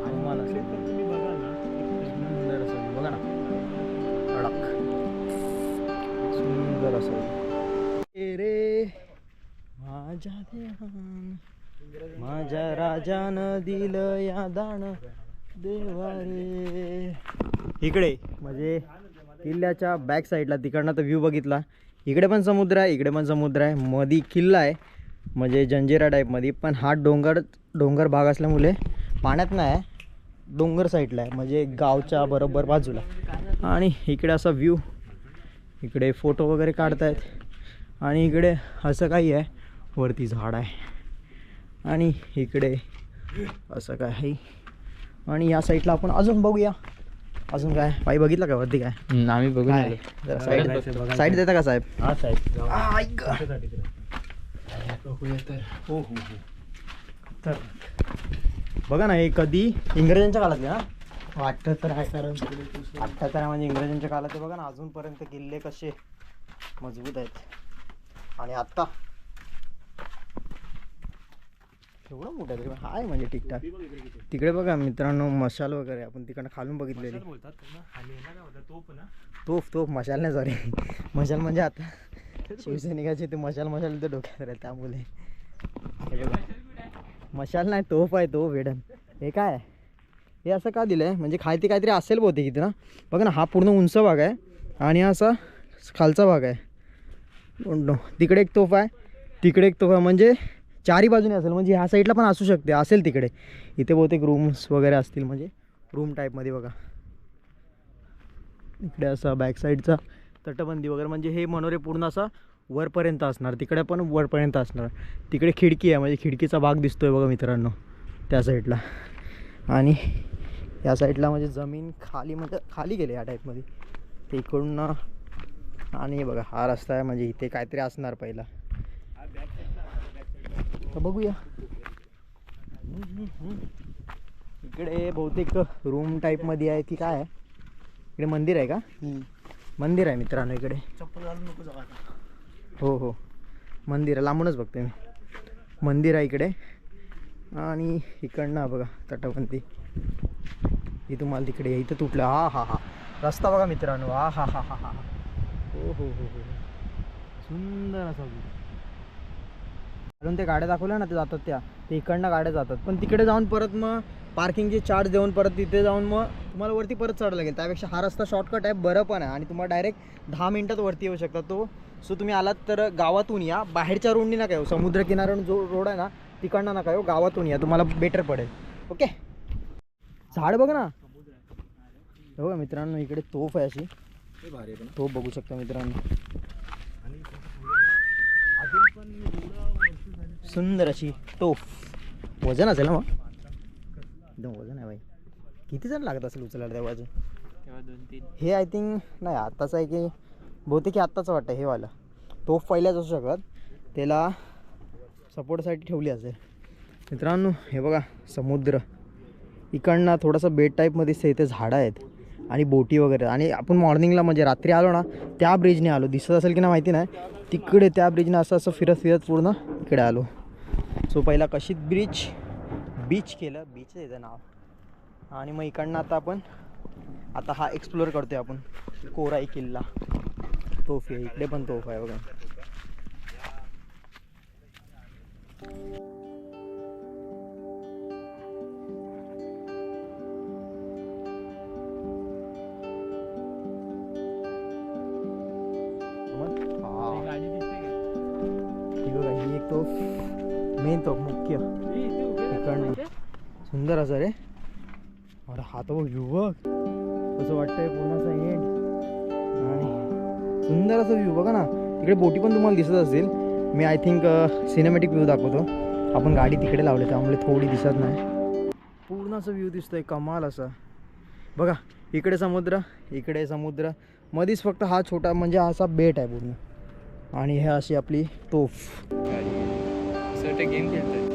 कमाल असेल. तुम्ही बघाल ना, सुंदर असा व्ह्यू बघा ना, कडक सुंदर असा. रे माझ्या देवान, माझ्या राजानं दिलं या दान देवारे. इकडे म्हणजे किल्ल्याच्या बॅक साईडला तिकडनं तर व्ह्यू बघितला. इकडे पण समुद्र आहे, इकडे पण समुद्र आहे, मधी किल्ला आहे म्हणजे जंजिरा टाईपमध्ये. पण हा डोंगर भाग असल्यामुळे पाण्यात नाही आहे, डोंगर साईडला आहे म्हणजे गावच्या बरोबर बाजूला. आणि इकडे असा व्ह्यू, इकडे फोटो वगैरे काढतायत. आणि इकडे असं काही आहे, वरती झाड आहे. आणि इकडे असं काय आहे. आणि या साईडला आपण अजून बघूया, अजून काय पायी बघितलं का वरती काय. आम्ही बघून काय? जरा साईड देता का साहेब? हा साहेब. हो हो हो. तर बघा ना, हे कधी इंग्रजांच्या काळातले ना वाटतं तर आहे, कारण वाटतं तर म्हणजे इंग्रजांच्या काळात. बघा ना, अजूनपर्यंत किल्ले कसे मजबूत आहेत. आणि आत्ता एवढं मोठं आहे म्हणजे ठीकठाक. तिकडे बघा मित्रांनो, मशाल वगैरे आपण तिकडनं खालून बघितलेली. तोफ मशाल नाही, सॉरी मशाल म्हणजे आता शिवसैनिकाचे ते मशाल ते डोक्यात राहील त्यामुळे. हे बघा, मशाल नाही, तोफ आहे, तो वेडन. हे काय हे असं का दिलं आहे म्हणजे खायती काहीतरी असेल बहुतेक इथे ना. बघा ना, हा पूर्ण उंच भाग आहे आणि असा खालचा भाग आहे. तिकडे एक तोफ आहे, तिकडे एक तोफ आहे, म्हणजे चारी बाजूने असेल. म्हणजे ह्या साईडला पण असू शकते, असेल तिकडे. इथे बहुतेक रूम्स वगैरे असतील, म्हणजे रूम टाईपमध्ये. बघा इकडे असा बॅक साईडचा तटबंदी वगैरे, म्हणजे हे मनोरे पूर्ण असा वरपर्यंत असणार, तिकडे पण वरपर्यंत असणार. तिकडे खिडकी आहे, म्हणजे खिडकीचा भाग दिसतोय बघा मित्रांनो त्या साईडला. आणि या साईडला म्हणजे जमीन खाली, म्हणजे खाली गेले या टाईपमध्ये ते इकडून. आणि हे बघा हा रस्ता आहे, म्हणजे इथे काहीतरी असणार पहिला. तर बघूया. इकडे बहुतेक रूम टाईपमध्ये आहे की काय आहे. इकडे मंदिर आहे का? मंदिर आहे मित्रांनो इकडे. चप्पल घालून नको जागा. हो हो, मंदिर आहे, लांबूनच बघते मी. मंदिर आहे इकडे. आणि इकडनं बघा तटबंदी. ही तुम्हाला तिकडे इथं तुटलं. हा हा हा, रस्ता बघा मित्रांनो. हा हा हा हा हा. हो हो हो हो, सुंदर असा. अजून ते गाड्या दाखवल्या ना, ते जातात त्या, ते इकडनं गाड्या जातात. पण तिकडे जाऊन परत मग पार्किंगचे चार्ज देऊन परत तिथे जाऊन मग तुम्हाला वरती परत चढायला लागेल. त्यापेक्षा हा रस्ता शॉर्टकट आहे, बरं पण आहे. आणि तुम्हाला डायरेक्ट 10 मिनिटात वरती येऊ शकता तो. सो तुम्ही आलात तर गावातून या, बाहेरच्या रोडनी नका येऊ. समुद्र किनाऱ्यावरून जो रोड आहे ना तिकडनं नका येऊ, गावातून या, तुम्हाला बेटर पडेल. ओके. झाड बघ ना, बघा मित्रांनो इकडे तोफ आहे अशी. तोफ बघू शकता मित्रांनो, सुंदर अशी तोफ. वजन असेल ना मग, एकदम वजन आहे भाई. किती जण लागत असेल उचलायला त्या वजन? हे आय थिंक नाही आत्ताचं आहे की बहुतेक आत्ताचं वाटतं हे वाला. तोफ पहिल्याच असू शकत, त्याला सपोर्टसाठी ठेवली असेल. मित्रांनो हे बघा समुद्र, इकडनं थोडंसं बेट टाईपमध्ये इथे झाडं आहेत आणि बोटी वगैरे. आणि आपण मॉर्निंगला म्हणजे रात्री आलो ना, त्या ब्रिजने आलो, दिसत असेल की नाही माहिती नाही, तिकडे त्या ब्रिजने असं फिरत पूर्ण इकडे आलो. सो पहिला कशीत बीच केलं, बीच आहे त्याचं नाव. आणि मग इकडनं आता हा एक्सप्लोअर करतोय आपण. कोराई किल्ला, तोफ आहे इकडे, पण तोफ आहे बघा. ही एक तोफ, मेन तोफ मुख्य इकडनं. सुंदर असं रे. अरे हा तो युवक कसं वाटतंय पूर्ण असं एंड आणि सुंदर असं व्ह्यू बघा ना. तिकडे बोटी पण तुम्हाला दिसत असेल. मी आय थिंक सिनेमॅटिक व्ह्यू दाखवतो. आपण गाडी तिकडे लावली त्यामुळे थोडी दिसत नाही. पूर्ण असं व्ह्यू दिसतोय कमाल असा बघा. इकडे समुद्र, इकडे समुद्र, मधीच फक्त हा छोटा म्हणजे असा बेट आहे पूर्ण. आणि हे अशी आपली तोफ. गेम खेळतोय.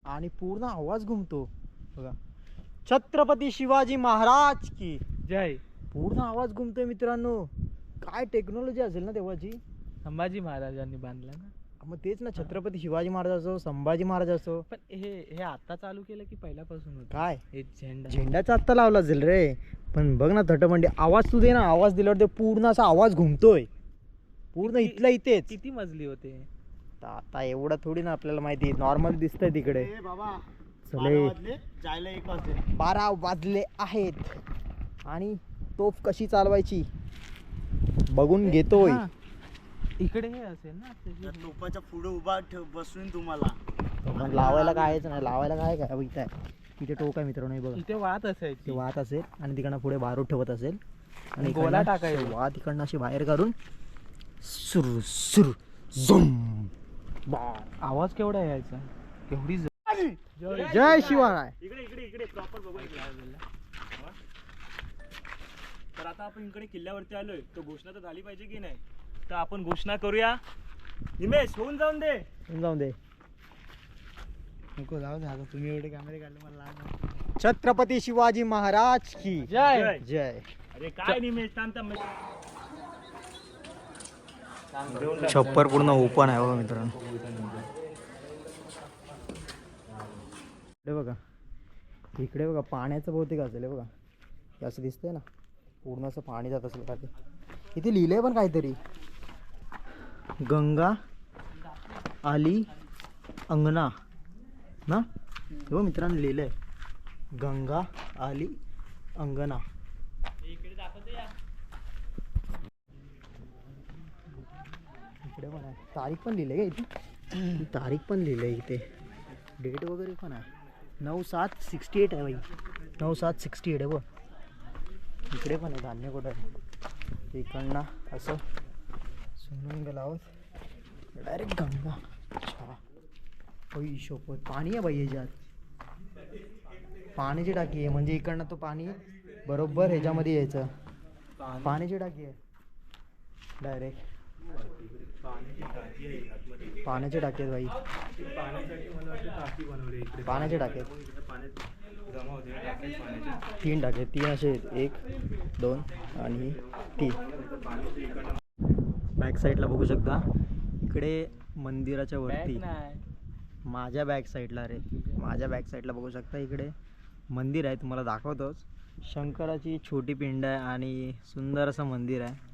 आणि पूर्ण आवाज घुमतो बघा. छत्रपती शिवाजी महाराज की जय. पूर्ण आवाज घुमतोय मित्रांनो. काय टेक्नॉलॉजी असेल ना तेव्हाची. संभाजी महाराजांनी बांधला ना. मग तेच ना, छत्रपती शिवाजी महाराज असो, संभाजी महाराज असो. पण हे आता चालू केलं की पहिल्यापासून होतं काय हे झेंडा. झेंडाचा आत्ता लावला असेल रे. पण बघ ना तटबंदी, आवाज तू दे ना. आवाज दिल्यावर ते पूर्ण असा आवाज घुमतोय पूर्ण इथल्या इथेच. किती मजली होते. आता एवढं थोडी ना आपल्याला माहिती. नॉर्मल दिसतंय तिकडे. ए बाबा चले 12 वाजले, जायला 1 वाजले. 12 वाजले आहेत आणि तोफ कशी चालवायची बघून घेतोय. हा. इकडे हे असेल ना त्या तोफाच्या पुढे उभा बसून तुम्हाला पण लावायला कायच नाही. लावायला काय काय इथं आहे. इथे टोक आहे मित्रांनो. हे बघा इथे वाहत ते असायची. वाहत असेल आणि तिकडनं पुढे बारूद ठेवत असेल आणि गोला इकडनं टाकायचा. वाह तिकडनं अशी बाहेर काढून सुरू सुरू झुम. आवाज केवढा यायचा. एवढी जय शिवराय. इकडे इकडे इकडे प्रॉपर बघू इकडे. तर आता आपण इकडे किल्ल्यावरती आलोय. तर घोषणा तर झाली पाहिजे की नाही. तर आपण घोषणा करूया. निमेश होऊन जाऊन दे. जाऊन दे. नको जाऊ दे. आता तुम्ही एवढे कॅमेरे काढले मला लागणार. छत्रपती शिवाजी महाराज की जय. जय. अरे काय निमेश शांत. छप्पर पूर्ण ओपन आहे बघा मित्रांनो. इकडे बघा, इकडे बघा पाण्याचं बहुतेक असेल. हे बघा हे असं दिसतंय ना, पूर्ण असं पाणी जात असेल का ते. इथे लिहिलंय पण काहीतरी, गंगा आली अंगणा ना. हो मित्रांनो लिहिलंय गंगा आली अंगणा. इकडे पण आहे तारीख पण लिहिलंय का इथे. तारीख पण लिहिलंय इथे, डेट वगैरे पण आहे. 9/7/68 आहे भाई. 9/7/68 आहे बघ. इकडे पण आहे धान्य कुठं आहे. इकडनं असं सोनून लावत डायरेक्ट गंगा. अच्छा होई शोपत पाणी आहे बाई ह्याच्यात. पाण्याची टाकी आहे म्हणजे इकडनं तो पाणी बरोबर ह्याच्यामध्ये यायचं. पाण्याची टाकी आहे डायरेक्ट. पाण्याचे टाकी आहेत बाई. पाण्याचे टाके 3 टाके. 3 असे आहेत. 1 2 आणि 3. बॅक साईडला बघू शकता. इकडे मंदिराच्या वरती माझ्या बॅक साईडला रे, माझ्या बॅक साईडला बघू शकता इकडे मंदिर आहे. तुम्हाला दाखवतोच. शंकराची छोटी पिंड आहे आणि सुंदर असं मंदिर आहे.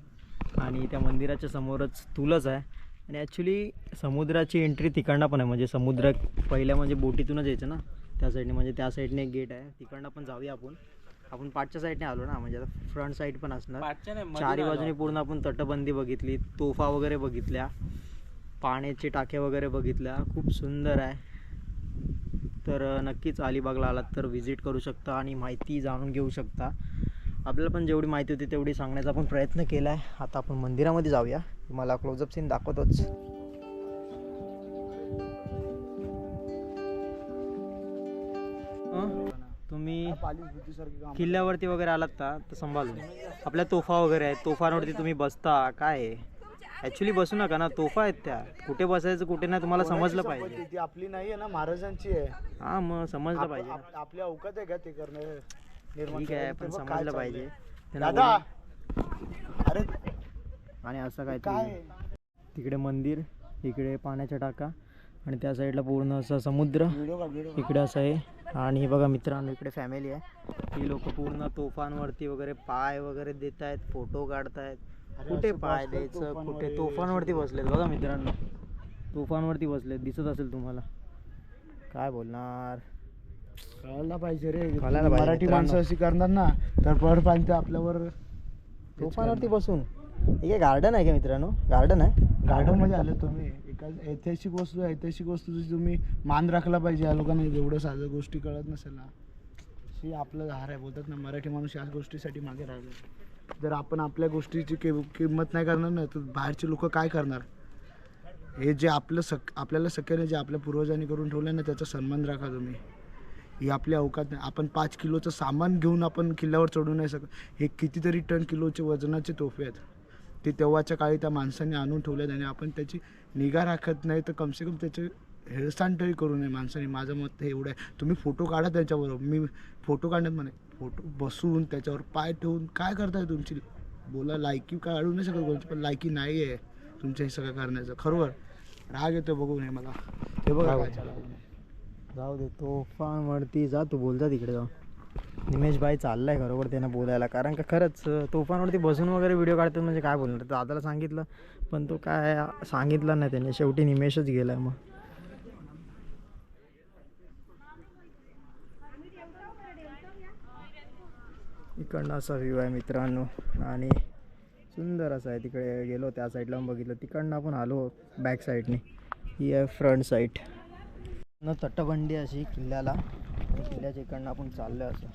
आणि त्या मंदिराच्या समोरच तुळस आहे. आणि ॲक्च्युली समुद्राची एंट्री तिकडनं पण आहे. म्हणजे समुद्र पहिल्या म्हणजे बोटीतूनच यायचं ना त्या साईडने. म्हणजे त्या साईडने एक गेट आहे, तिकडनं पण जाऊया आपण. आपण पाठच्या साईडने आलो ना, म्हणजे आता फ्रंट साईड पण असणार. चारी बाजूने पूर्ण आपण तटबंदी बघितली, तोफा वगैरे बघितल्या, पाण्याचे टाके वगैरे बघितल्या. खूप सुंदर आहे. तर नक्कीच अलिबागला आलात तर व्हिजिट करू शकता आणि माहिती जाणून घेऊ शकता. आपल्याला पण जेवढी माहिती होती तेवढी सांगण्याचा आपण प्रयत्न केला आहे. आता आपण मंदिरामध्ये जाऊया. तुम्हाला क्लोजअप सीन दाखवतोच. तुम्ही किल्ल्यावरती वगैरे आलात तर सांभाळून. आपल्या तोफा वगैरे आहेत, तोफांवरती तुम्ही बसता. काय आहे ॲक्च्युली बसू नका ना, तोफा आहेत त्या. कुठे बसायचं कुठे नाही तुम्हाला समजलं पाहिजे. ती आपली नाही आहे ना, महाराजांची आहे. हां मग समजलं पाहिजे. आपल्या अवकात आहे का ते करणं. ठीक आहे पण समजलं पाहिजे दादा. अरे आणि असं काय तिकडे मंदिर, इकडे पाण्याच्या टाका आणि त्या साईडला पूर्ण असं समुद्र इकडे असं आहे. आणि बघा मित्रांनो इकडे फॅमिली आहे. ही लोक पूर्ण तोफांवरती वगैरे पाय वगैरे देत आहेत, फोटो काढतायत. कुठे पाय द्यायचं कुठे, तोफांवरती बसलेत बघा मित्रांनो. तोफांवरती बसलेत दिसत असेल तुम्हाला. काय बोलणार. कळायला पाहिजे रे. कळायला पाहिजे मराठी मित्रांनो. माणसं अशी करणार ना तर परपांत आपल्यावर तोफांवरती बसून हे काय गार्डन आहे का मित्रांनो? गार्डन आहे. गार्डन मध्ये आले तुम्ही. एका ऐतिहासिक वस्तू तुम्ही मान राखला पाहिजे. या लोकांना एवढं साध्या गोष्टी कळत नसेल ना. ही आपलं धार आहे. बोलतात ना मराठी माणूस याच गोष्टीसाठी मागे राहिलो. जर आपण आपल्या गोष्टीची किंमत नाही करणार ना तर बाहेरचे लोक काय करणार. हे जे आपल्याला सख्याने जे आपल्या पूर्वजांनी करून ठेवलं ना त्याचा सन्मान राखा तुम्ही. ही आपल्या अवकात नाही. आपण 5 किलोचं सामान घेऊन आपण किल्ल्यावर चढू नाही शकत. हे कितीतरी टन किलोचे वजनाचे तोफे आहेत. ते तेव्हाच्या काळी त्या माणसाने आणून ठेवले आणि आपण त्याची निगा राखत नाही तर कमसे कम त्याचे हेळसांड तरी करू नये माणसाने. माझं मत हे एवढं आहे. तुम्ही फोटो काढा त्याच्याबरोबर. मी फोटो काढण्यात म्हणे फोटो बसून त्याच्यावर पाय ठेवून काय करताय तुमची बोला लायकी काढू नाही शकत कोणती पण लायकी नाही आहे तुमच्या हे सगळं करण्याचं. खरोबर राग येतो बघू नये मला. ते बघा काय चाललं. जाऊ दे तोफांवरती जा. तू बोलता तिकडे जाऊ. निमेश भाई चाललाय खरोबर त्यांना बोलायला. कारण का खरंच तोफांवरती बसून वगैरे व्हिडिओ काढतात म्हणजे काय बोलणार. दादाला सांगितलं पण तो काय सांगितलं नाही त्याने. शेवटी निमेशच गेलाय. मग इकडनं असा व्ह्यू आहे मित्रांनो आणि सुंदर असं आहे. तिकडे गेलो त्या साईडला बघितलं. तिकडनं आपण आलो बॅक साईडने. ही आहे फ्रंट साईड न तटबंदी अशी किल्ल्याला. किल्ल्याच्या इकडनं आपण चाललो असं.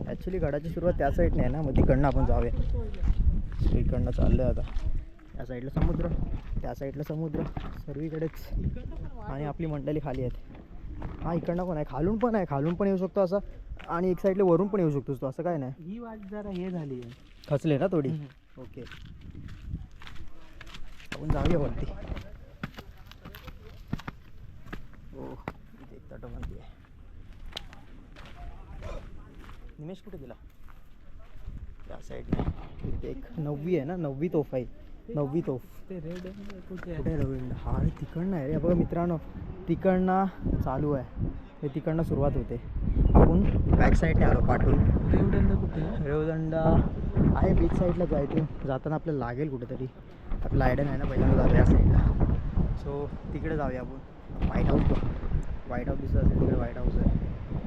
ॲक्च्युली गडाची सुरुवात त्या साईडने आहे ना मग तिकडनं आपण जाऊया. इकडनं चाललो आहे आता. या साईडला समुद्र त्या साईडला समुद्र सर्वीकडेच आणि आपली मंडळी खाली आहेत. हा इकडनं पण आहे खालून पण आहे. खालून पण येऊ शकतो असं आणि एक साईडला वरून पण येऊ शकतोस तो. असं काय नाही. ही वाट जरा हे झाली आहे. खचले ना थोडी. ओके आपण जाऊया वरती. हो इथे एक तटबंदी आहे. निमेश कुठे गेला? त्या साईडने इथे एक 9वी आहे ना. 9वी तोफ आहे. 9वी तोफ ते रेड कुठे कुठे रवींद्र. हा आणि तिकडनं आहे रे बघा मित्रांनो. तिकडनं चालू आहे. हे तिकडनं सुरुवात होते. आपण बॅक साईडने आलो पाठवून. रेवदंड कुठे आहे? रेवदंडा आहे बीच साईडला जायचं. जाताना आपल्याला लागेल कुठेतरी. आपलं आयडिया नाही ना पहिल्यांदा जाऊया या साईडला. सो तिकडे जाऊया आपण. White house. व्हाईट हाऊस दिसत असेल तिकडे. व्हाईट हाऊस आहे.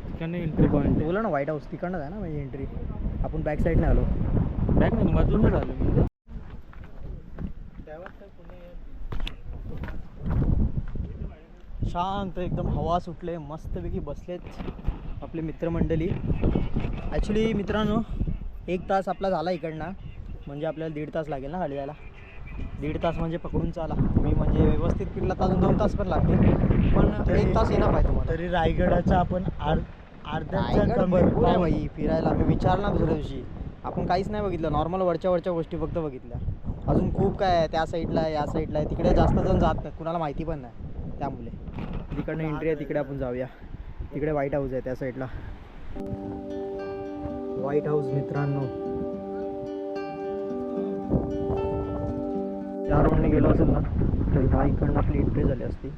तिकडनं एंट्री पॉईंट बोला ना व्हाईट हाऊस तिकडनं आहे ना माझी एंट्री. आपण बॅक साईडने आलो. बॅग नाही मधूनच आलो मी. शांत एकदम हवा सुटले. मस्तपैकी बसलेत आपले मित्रमंडळी. ॲक्च्युली मित्रांनो 1 तास आपला झाला इकडनं. म्हणजे आपल्याला 1.5 तास लागेल ना खाली जायला. 1.5 तास म्हणजे पकडून चाला तुम्ही. म्हणजे व्यवस्थित फिरला तर अजून 2 तास पण लागतील. पण 1 तास येणार पाहिजे तुम्हाला. तरी रायगडाचा आपण अर्ध्याच्या रायगड कमी भरपूर आहे बाई फिरायला. मी विचारणार दुसऱ्या दिवशी. आपण काहीच नाही बघितलं. नॉर्मल वरच्या गोष्टी फक्त बघितल्या. अजून खूप काय आहे. त्या साईडला आहे या साईडला आहे. तिकडे जास्त जण जात नाहीत. कुणाला माहिती पण नाही. त्यामुळे तिकडनं एंट्री आहे. तिकडे आपण जाऊया. तिकडे व्हाईट हाऊस आहे त्या साईडला. व्हाईट हाऊस मित्रांनो. त्या रोडने गेलो असेल ना तर हा इकडनं आपली एंट्री झाली असती.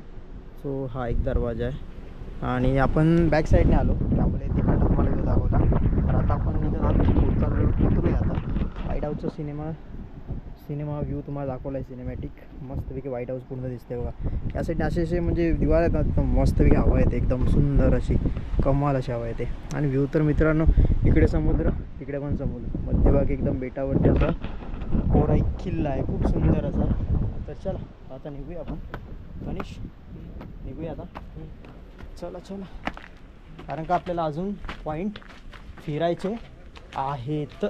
सो हा एक दरवाजा आहे आणि आपण बॅक साईडने आलो त्यामुळे तिकडनं तुम्हाला व्ह्यू दाखवला. तर आता आपण निघत आहोत. उतरूया आता. व्हाईट हाऊसचा सिनेमा व्ह्यू तुम्हाला दाखवला आहे. सिनेमॅटिक मस्तपैकी व्हाईट हाऊस पूर्ण दिसते बघा. या साईडने असे म्हणजे दिवार आहेत ना एकदम मस्तपैकी हवा येते. एकदम सुंदर अशी कमाल अशी हवा येते. आणि व्ह्यू तर मित्रांनो इकडे समुद्र तिकडे पण समुद्र. मध्यभागी एकदम बेटावरती असा कोरा एक किल्ला आहे खूप सुंदर असा. तर चला आता निघूया आपण. मनीष निघूया आता. चला कारण का आपल्याला अजून पॉईंट फिरायचे आहेत.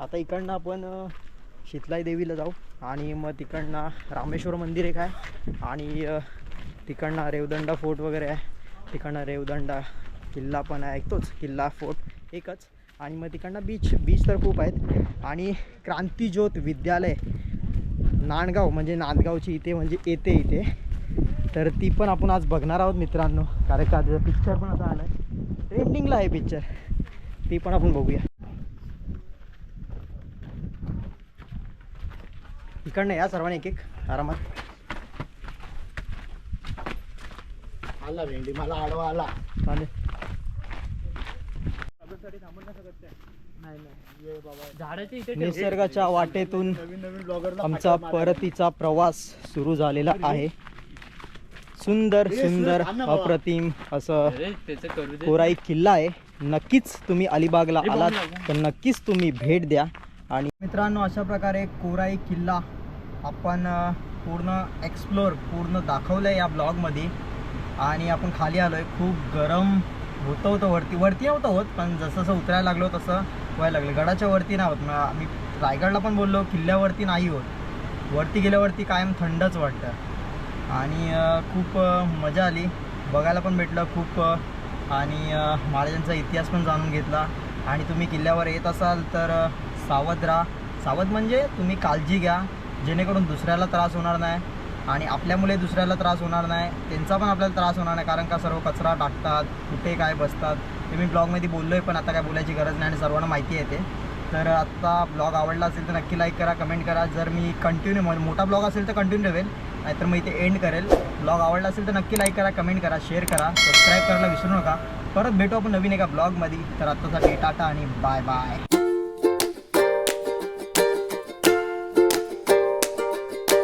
आता इकडनं आपण शीतलाई देवीला जाऊ आणि मग तिकडनं रामेश्वर मंदिर एक आहे आणि तिकडनं रेवदंडा फोर्ट वगैरे आहे. तिकडनं रेवदंडा किल्ला पण आहे. तोच किल्ला फोर्ट एकच. आणि मग तिकडनं बीच तर खूप आहेत. आणि क्रांतिज्योत विद्यालय नांदगाव म्हणजे नांदगावची इथे म्हणजे इथे तर ती पण आपण आज बघणार आहोत मित्रांनो. कारण का त्याचा पिक्चर पण असा आला आहे. ट्रेंडिंगला आहे पिक्चर. ती पण आपण बघूया. इकडनं या सर्वांनी एक आरामात. आला भेंडी मला आडवा आला. चालेल. नाही नाही ये बाबा झाडाच्या इथे निसर्गाच्या वाटेतून नवीन नवीन ब्लॉगरला आमचा परतीचा प्रवास सुरू झालेला आहे. सुंदर सुंदर अप्रतिम असं त्याचं करू दे. कोराई किल्ला आहे. नक्कीच तुम्ही अलिबागला आलात तर नक्कीच तुम्ही भेट द्या. आणि मित्रांनो, अशा प्रकारे कोराई किल्ला आपण पूर्ण एक्सप्लोर पूर्ण दाखवलं आहे या ब्लॉगमध्ये. आणि आपण खाली आलो आहे. खूप गरम होतं वरती नव्हतं होत, पण जसं जसं उतरायला लागलो तसं व्हायला लागलं. गडाच्या वरती नाही होत. आम्ही रायगडला पण बोललो किल्ल्यावरती नाही होत. वरती गेल्यावरती कायम थंडच वाटतं. आणि खूप मजा आली, बघायला पण भेटलं खूप. आणि महाराजांचा इतिहास पण जाणून घेतला. आणि तुम्ही किल्ल्यावर येत असाल तर सावध राहा. सावध म्हणजे तुम्ही काळजी घ्या, जेणेकरून दुसऱ्याला त्रास होणार नाही आणि आपल्यामुळे दुसऱ्याला त्रास होणार नाही, त्यांचा पण आपल्याला त्रास होणार नाही. कारण का सर्व कचरा टाकतात, कुठे काय बसतात. ते मी ब्लॉगमध्ये बोललो आहे, पण आता काय बोलायची गरज नाही आणि सर्वांना माहिती आहे ते. तर आत्ता ब्लॉग आवडला असेल तर नक्की लाईक करा, कमेंट करा. जर मी कंटिन्यू मोठा ब्लॉग असेल तर कंटिन्यू ठेवेल, नाहीतर मग इथे एंड करेल. ब्लॉग आवडला असेल तर नक्की लाईक करा, कमेंट करा, शेअर करा, सबस्क्राईब करायला विसरू नका. परत भेटू आपण नवीन एका ब्लॉगमध्ये. तर आत्तासाठी टाटा आणि बाय बाय.